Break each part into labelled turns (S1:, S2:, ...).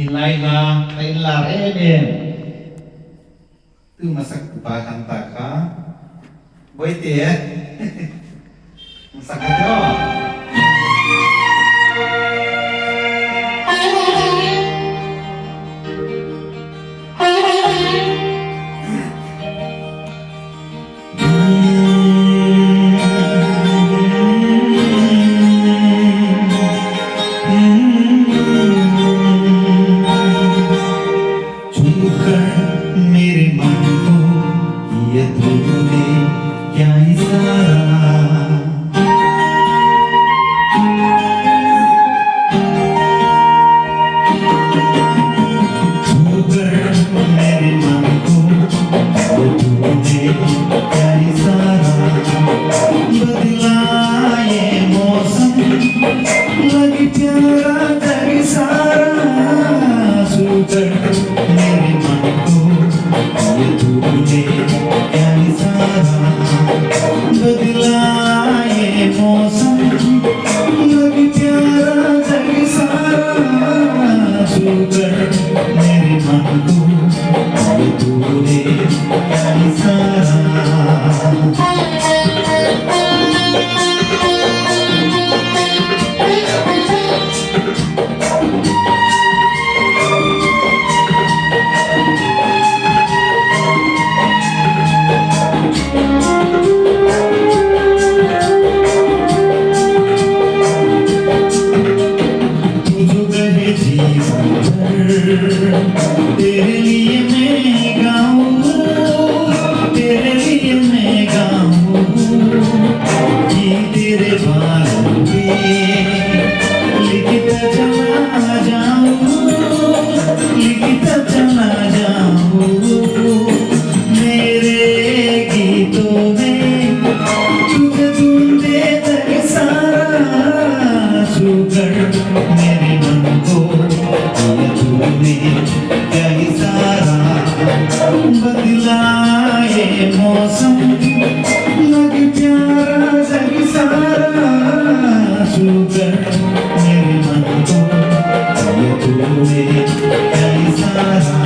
S1: Laila, Laila Reben. Tu masak bahan taka. Boy tie. Masak itu. मेरे मन को ये तूने क्या इशारा छूकर मेरे मन को ये तूने क्या इशारा बदला ये मौसम लगी प्यारा जग सारा छूकर मेरे मन को ये तूने क्या इशारा बदला ये मौसम लगी प्यारा जग सारा छूकर मेरे मन को ये तूने क्या इशारा तेरे लिए मैं गाऊं तेरे लिए मैं गाऊं कि तेरे बालों पे लिखता चला जाऊं लिखता चला जाऊं मेरे गीतों में तुझे ढूंढे तक सारा छूकर मेरे मन को तूने क्या इशारा बदला ये मौसम लगे प्यारा जग सारा छूकर मेरे मन को ये तूने क्या इशारा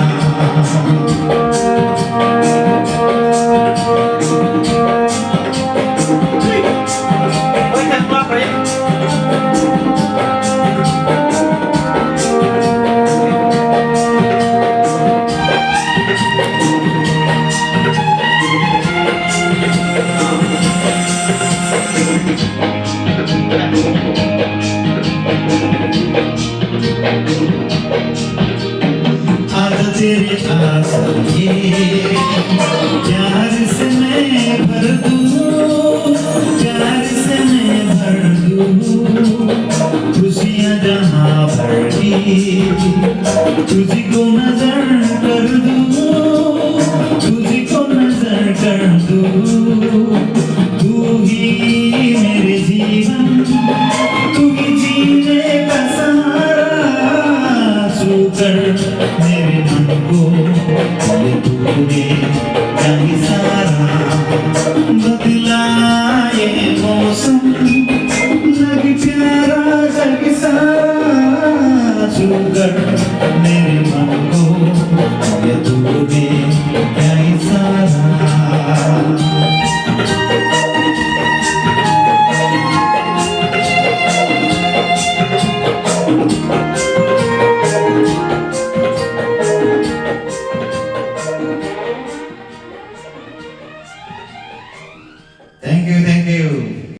S1: तेरे आंसू ये प्यार से मैं भर दूँ प्यार से मैं भर दूँ खुशियाँ जहाँ भर दी तुझको नजर कर दूँ तुझको नजर कर दूँ तू ही मेरे जीवन तू ही जीने का सहारा छूकर मेरे मन को ये तूने क्या इशारा बदला ये मौसम लगी प्यारा जग सारा छूकर मेरे मन को ये तूने क्या इशारा Thank you, thank you.